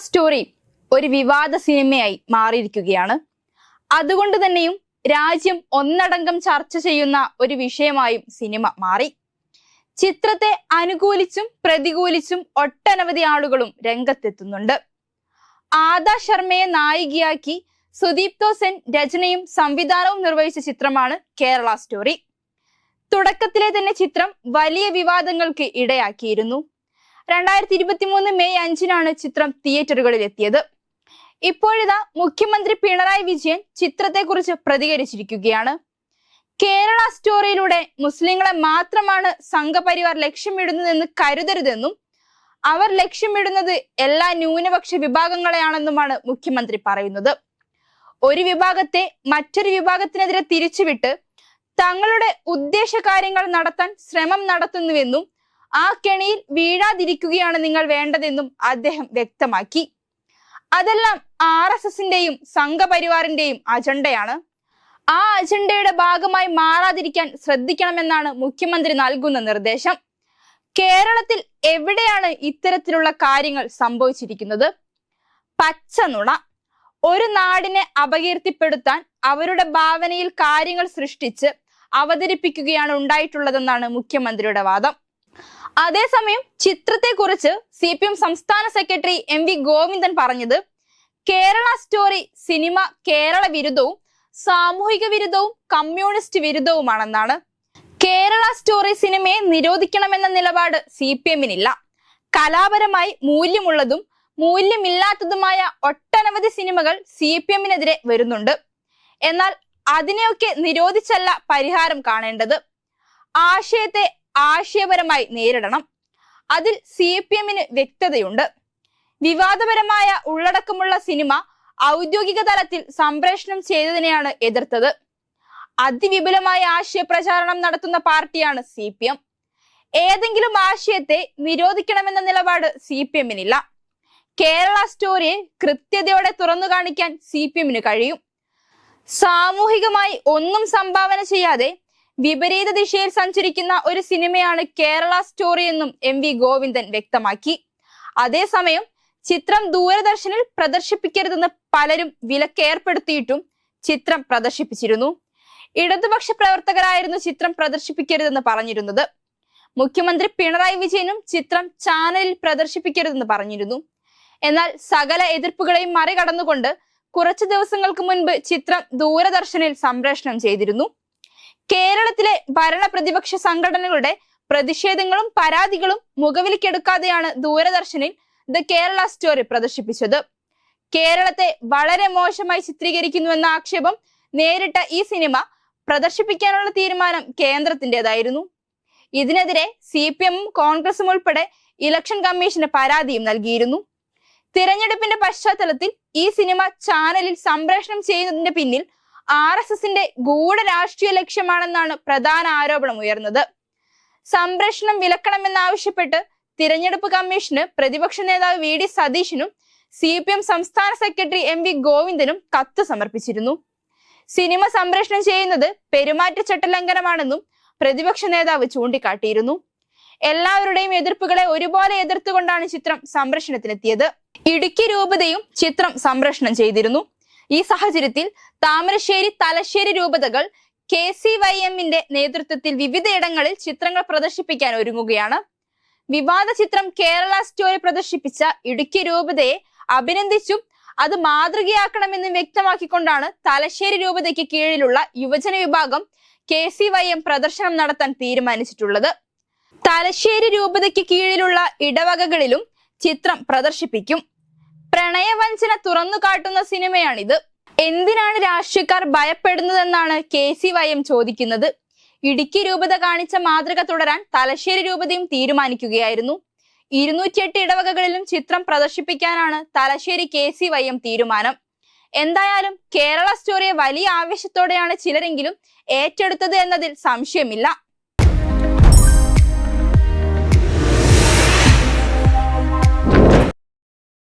Story ഒരു വിവാദ സിനിമയായി മാറിയിരിക്കുകയാണ്. അതുകൊണ്ട് തന്നെയും രാജ്യം ഒന്നടങ്കം ചർച്ച ചെയ്യുന്ന ഒരു വിഷയമായും സിനിമ മാറി. ചിത്രത്തെ അനുകൂലിച്ചും പ്രതികൂലിച്ചും ഒട്ടനവധി ആളുകളും രംഗത്തെത്തുന്നുണ്ട്. ആദാ ശർമ്മയെ നായികയാക്കി സുദീപ്തോ സെൻ രചനയും സംവിധാനവും നിർവഹിച്ച ചിത്രമാണ് കേരള സ്റ്റോറി. തുടക്കത്തിലെ തന്നെ ചിത്രം വലിയ വിവാദങ്ങൾക്ക് ഇടയാക്കിയിരുന്നു. 2023 മെയ് 5-നാണ് ചിത്രം തിയേറ്ററുകളിൽ എത്തിയത്. ഇപ്പോഴിതാ മുഖ്യമന്ത്രി പിണറായി വിജയൻ ചിത്രത്തെക്കുറിച്ച് പ്രതികരിച്ചിരിക്കുകയാണ്. കേരള സ്റ്റോറിയിലൂടെ മുസ്ലിങ്ങളെ മാത്രമാണ് സംഘപരിവാർ ലക്ഷ്യമിടുന്നതെന്ന് കരുതരുതെന്നും അവർ ലക്ഷ്യമിടുന്നത് എല്ലാ ന്യൂനപക്ഷ വിഭാഗങ്ങളെയാണെന്നുമാണ് മുഖ്യമന്ത്രി പറയുന്നത്. ഒരു വിഭാഗത്തെ മറ്റൊരു വിഭാഗത്തിനെതിരെ തിരിച്ചുവിട്ട് തങ്ങളുടെ ഉദ്ദേശ കാര്യങ്ങൾ നടത്താൻ ശ്രമം നടത്തുന്നുവെന്നും ആ കെണിയിൽ വീഴാതിരിക്കുകയാണ് നിങ്ങൾ വേണ്ടതെന്നും അദ്ദേഹം വ്യക്തമാക്കി. അതെല്ലാം RSSന്റെയും സംഘപരിവാറിന്റെയും അജണ്ടയാണ്. ആ അജണ്ടയുടെ ഭാഗമായി മാറാതിരിക്കാൻ ശ്രദ്ധിക്കണമെന്നാണ് മുഖ്യമന്ത്രി നൽകുന്ന നിർദ്ദേശം. കേരളത്തിൽ എവിടെയാണ് ഇത്തരത്തിലുള്ള കാര്യങ്ങൾ സംഭവിച്ചിരിക്കുന്നത്? പച്ചനുണ. ഒരു നാടിനെ അപകീർത്തിപ്പെടുത്താൻ അവരുടെ ഭാവനയിൽ കാര്യങ്ങൾ സൃഷ്ടിച്ച് അവതരിപ്പിക്കുകയാണ് ഉണ്ടായിട്ടുള്ളതെന്നാണ് മുഖ്യമന്ത്രിയുടെ വാദം. അതേസമയം ചിത്രത്തെക്കുറിച്ച് CPM സംസ്ഥാന സെക്രട്ടറി MV ഗോവിന്ദൻ പറഞ്ഞത് കേരള സ്റ്റോറി സിനിമ കേരള വിരുദ്ധവും സാമൂഹിക വിരുദ്ധവും കമ്മ്യൂണിസ്റ്റ് വിരുദ്ധവുമാണെന്നാണ്. കേരള സ്റ്റോറി സിനിമയെ നിരോധിക്കണമെന്ന നിലപാട് CPMനില്ല. കലാപരമായി മൂല്യമുള്ളതും മൂല്യമില്ലാത്തതുമായ ഒട്ടനവധി സിനിമകൾ CPMനെതിരെ വരുന്നുണ്ട്. എന്നാൽ അതിനെയൊക്കെ നിരോധിച്ചല്ല പരിഹാരം കാണേണ്ടത്. ആശയത്തെ ആശയപരമായി നേരിടണം. അതിൽ CPMന് വ്യക്തതയുണ്ട്. വിവാദപരമായ ഉള്ളടക്കമുള്ള സിനിമ ഔദ്യോഗിക തലത്തിൽ സംപ്രേഷണം ചെയ്തതിനെയാണ് എതിർത്തത്. അതിവിപുലമായ ആശയപ്രചാരണം നടത്തുന്ന പാർട്ടിയാണ് CPM. ഏതെങ്കിലും ആശയത്തെ നിരോധിക്കണമെന്ന നിലപാട് CPMനില്ല. കേരള സ്റ്റോറിയെ കൃത്യതയോടെ തുറന്നു കാണിക്കാൻ CPMന് കഴിയും. സാമൂഹികമായി ഒന്നും സംഭാവന ചെയ്യാതെ വിപരീത ദിശയിൽ സഞ്ചരിക്കുന്ന ഒരു സിനിമയാണ് കേരള സ്റ്റോറി എന്നും MV ഗോവിന്ദൻ വ്യക്തമാക്കി. അതേസമയം ചിത്രം ദൂരദർശനിൽ പ്രദർശിപ്പിക്കരുതെന്ന് പലരും വിലക്കേർപ്പെടുത്തിയിട്ടും ചിത്രം പ്രദർശിപ്പിച്ചിരുന്നു. ഇടതുപക്ഷ പ്രവർത്തകരായിരുന്നു ചിത്രം പ്രദർശിപ്പിക്കരുതെന്ന് പറഞ്ഞിരുന്നത്. മുഖ്യമന്ത്രി പിണറായി വിജയനും ചിത്രം ചാനലിൽ പ്രദർശിപ്പിക്കരുതെന്ന് പറഞ്ഞിരുന്നു. എന്നാൽ സകല എതിർപ്പുകളെയും മറികടന്നുകൊണ്ട് കുറച്ചു ദിവസങ്ങൾക്ക് മുൻപ് ചിത്രം ദൂരദർശനിൽ സംപ്രേഷണം ചെയ്തിരുന്നു. കേരളത്തിലെ ഭരണ പ്രതിപക്ഷ സംഘടനകളുടെ പ്രതിഷേധങ്ങളും പരാതികളും മുഖവിലിക്കെടുക്കാതെയാണ് ദൂരദർശനിൽ ദ കേരള സ്റ്റോറി പ്രദർശിപ്പിച്ചത്. കേരളത്തെ വളരെ മോശമായി ചിത്രീകരിക്കുന്നുവെന്ന ആക്ഷേപം നേരിട്ട ഈ സിനിമ പ്രദർശിപ്പിക്കാനുള്ള തീരുമാനം കേന്ദ്രത്തിൻ്റെതായിരുന്നു. ഇതിനെതിരെ CPMും കോൺഗ്രസും ഉൾപ്പെടെ ഇലക്ഷൻ കമ്മീഷന് പരാതിയും നൽകിയിരുന്നു. തിരഞ്ഞെടുപ്പിന്റെ പശ്ചാത്തലത്തിൽ ഈ സിനിമ ചാനലിൽ സംപ്രേഷണം ചെയ്യുന്നതിന്റെ പിന്നിൽ RSSന്റെ ഗൂഢ രാഷ്ട്രീയ ലക്ഷ്യമാണെന്നാണ് പ്രധാന ആരോപണം ഉയർന്നത്. സംപ്രേഷണം വിലക്കണമെന്നാവശ്യപ്പെട്ട് തിരഞ്ഞെടുപ്പ് കമ്മീഷന് പ്രതിപക്ഷ നേതാവ് VD സതീശനും CPM സംസ്ഥാന സെക്രട്ടറി MV ഗോവിന്ദനും കത്ത് സമർപ്പിച്ചിരുന്നു. സിനിമ സംപ്രേഷണം ചെയ്യുന്നത് പെരുമാറ്റച്ചട്ട ലംഘനമാണെന്നും പ്രതിപക്ഷ നേതാവ് ചൂണ്ടിക്കാട്ടിയിരുന്നു. എല്ലാവരുടെയും എതിർപ്പുകളെ ഒരുപോലെ എതിർത്തുകൊണ്ടാണ് ചിത്രം സംപ്രേഷണത്തിനെത്തിയത്. ഇടുക്കി രൂപതയും ചിത്രം സംപ്രേഷണം ചെയ്തിരുന്നു. ഈ സാഹചര്യത്തിൽ താമരശ്ശേരി, തലശ്ശേരി രൂപതകൾ KCYMന്റെ നേതൃത്വത്തിൽ വിവിധയിടങ്ങളിൽ ചിത്രങ്ങൾ പ്രദർശിപ്പിക്കാൻ ഒരുങ്ങുകയാണ്. വിവാദ ചിത്രം കേരള സ്റ്റോറി പ്രദർശിപ്പിച്ച ഇടുക്കി രൂപതയെ അഭിനന്ദിച്ചും അത് മാതൃകയാക്കണമെന്നും വ്യക്തമാക്കിക്കൊണ്ടാണ് തലശ്ശേരി രൂപതയ്ക്ക് കീഴിലുള്ള യുവജന വിഭാഗം KCYM പ്രദർശനം നടത്താൻ തീരുമാനിച്ചിട്ടുള്ളത്. തലശ്ശേരി രൂപതയ്ക്ക് കീഴിലുള്ള ഇടവകകളിലും ചിത്രം പ്രദർശിപ്പിക്കും. പ്രണയവഞ്ചന തുറന്നു കാട്ടുന്ന സിനിമയാണിത്. എന്തിനാണ് രാഷ്ട്രീയക്കാർ ഭയപ്പെടുന്നതെന്നാണ് KCYM ചോദിക്കുന്നത്. ഇടുക്കി രൂപത കാണിച്ച മാതൃക തുടരാൻ തലശ്ശേരി രൂപതയും തീരുമാനിക്കുകയായിരുന്നു. 208 ഇടവകകളിലും ചിത്രം പ്രദർശിപ്പിക്കാനാണ് തലശ്ശേരി KCYM തീരുമാനം. എന്തായാലും കേരള സ്റ്റോറിയെ വലിയ ആവേശത്തോടെയാണ് ചിലരെങ്കിലും ഏറ്റെടുത്തത് എന്നതിൽ സംശയമില്ല.